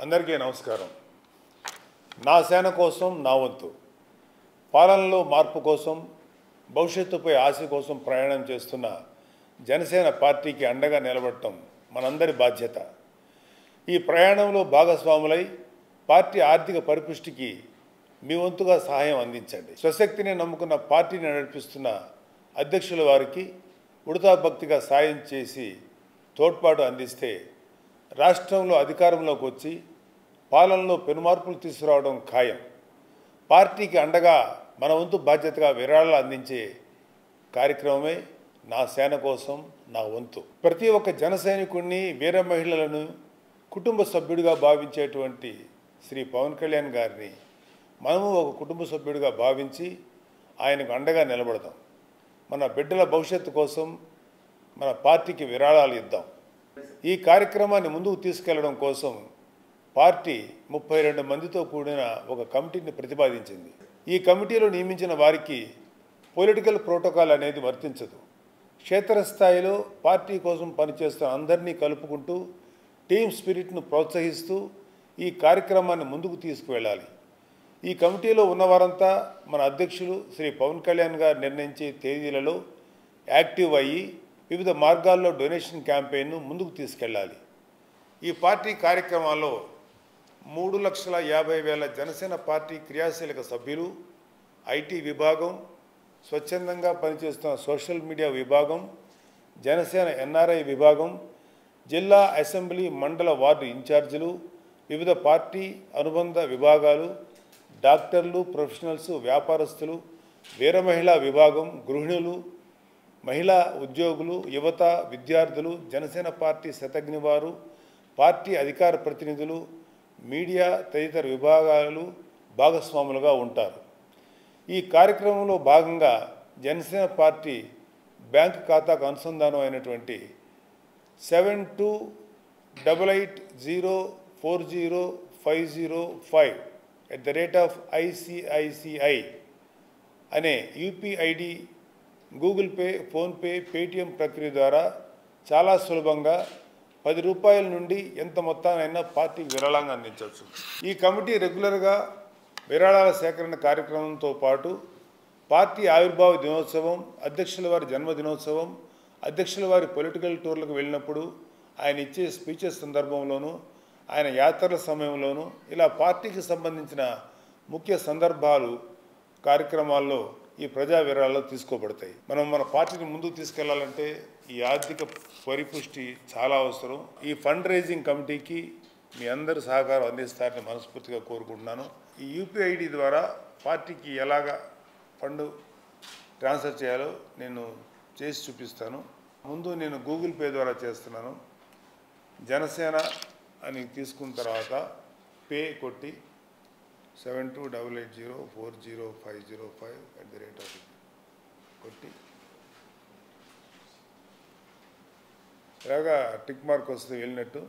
అందరికీ నమస్కారం. నా సేన కోసం నా వంతు పాలనలో మార్పు కోసం భవిష్యత్తుపై ఆశ కోసం ప్రయాణం చేస్తున్న జనసేన పార్టీకి అండగా నిలబడటం మనందరి బాధ్యత. ఈ ప్రయాణంలో భాగస్వాములై పార్టీ ఆర్థిక పరిపుష్టికి మీ వంతుగా సహాయం అందించండి. స్వశక్తిని నమ్ముకున్న పార్టీని నడిపిస్తున్న అధ్యక్షుల వారికి ఉడతా భక్తిగా సాయం చేసి తోడ్పాటు అందిస్తే రాష్ట్రంలో అధికారంలోకి వచ్చి పాలనలో పెనుమార్పులు తీసుకురావడం ఖాయం. పార్టీకి అండగా మన వంతు బాధ్యతగా విరాళాలు అందించే కార్యక్రమమే నా సేన కోసం నా వంతు. ప్రతి ఒక్క జన సైనికుడిని వీర మహిళలను కుటుంబ సభ్యుడిగా భావించేటువంటి శ్రీ పవన్ కళ్యాణ్ గారిని మనము ఒక కుటుంబ సభ్యుడిగా భావించి ఆయనకు అండగా నిలబడదాం. మన బిడ్డల భవిష్యత్తు కోసం మన పార్టీకి విరాళాలు ఇద్దాం. ఈ కార్యక్రమాన్ని ముందుకు తీసుకెళ్లడం కోసం పార్టీ 32 మందితో కూడిన ఒక కమిటీని ప్రతిపాదించింది. ఈ కమిటీలో నియమించిన వారికి పొలిటికల్ ప్రోటోకాల్ అనేది వర్తించదు. క్షేత్రస్థాయిలో పార్టీ కోసం పనిచేస్తున్న అందరినీ కలుపుకుంటూ టీమ్ స్పిరిట్ను ప్రోత్సహిస్తూ ఈ కార్యక్రమాన్ని ముందుకు తీసుకువెళ్ళాలి. ఈ కమిటీలో ఉన్నవారంతా మన అధ్యక్షులు శ్రీ పవన్ కళ్యాణ్ గారు నిర్ణయించే తేదీలలో యాక్టివ్ అయ్యి వివిధ మార్గాల్లో డొనేషన్ క్యాంపెయిన్ను ముందుకు తీసుకెళ్ళాలి. ఈ పార్టీ కార్యక్రమాల్లో 3,50,000 జనసేన పార్టీ క్రియాశీలక సభ్యులు, ఐటీ విభాగం, స్వచ్ఛందంగా పనిచేస్తున్న సోషల్ మీడియా విభాగం, జనసేన ఎన్ఆర్ఐ విభాగం, జిల్లా అసెంబ్లీ మండల వార్డు ఇన్ఛార్జీలు, వివిధ పార్టీ అనుబంధ విభాగాలు, డాక్టర్లు, ప్రొఫెషనల్స్, వ్యాపారస్తులు, వీర మహిళా విభాగం, గృహిణులు, మహిళా ఉద్యోగులు, యువత, విద్యార్థులు, జనసేన పార్టీ శతజ్ఞవారు, పార్టీ అధికార ప్రతినిధులు, మీడియా తదితర విభాగాలు భాగస్వాములుగా ఉంటారు. ఈ కార్యక్రమంలో భాగంగా జనసేన పార్టీ బ్యాంకు ఖాతాకు అనుసంధానం అయినటువంటి 72880405@ICICI అనే UPI ID, Google pay, PhonePe, Paytm ప్రక్రియ ద్వారా చాలా సులభంగా 10 రూపాయల నుండి ఎంత మొత్తానైనా పార్టీకి విరాళంగా అందించవచ్చు. ఈ కమిటీ రెగ్యులర్గా విరాళాల సేకరణ కార్యక్రమంతో పాటు పార్టీ ఆవిర్భావ దినోత్సవం, అధ్యక్షుల వారి జన్మదినోత్సవం, అధ్యక్షుల వారి పొలిటికల్ టూర్లకు వెళ్ళినప్పుడు ఆయన ఇచ్చే స్పీచెస్ సందర్భంలోనూ, ఆయన యాత్రల సమయంలోనూ ఇలా పార్టీకి సంబంధించిన ముఖ్య సందర్భాలు కార్యక్రమాల్లో ఈ ప్రజా విరాళాలు తీసుకోబడతాయి. మనం మన పార్టీని ముందుకు తీసుకెళ్లాలంటే ఈ ఆర్థిక పరిపుష్టి చాలా అవసరం. ఈ ఫండ్ రైజింగ్ కమిటీకి మీ అందరూ సహకారం అందిస్తారని మనస్ఫూర్తిగా కోరుకుంటున్నాను. ఈ యూపీఐడి ద్వారా పార్టీకి ఎలాగ ఫండ్ ట్రాన్స్ఫర్ చేయాలో నేను చేసి చూపిస్తాను. ముందు నేను గూగుల్ పే ద్వారా చేస్తున్నాను. జనసేన అని తీసుకున్న తర్వాత పే కొట్టి 7288040505 కొట్టి ఇలాగా టిక్ మార్క్ వస్తే వెళ్ళినట్టు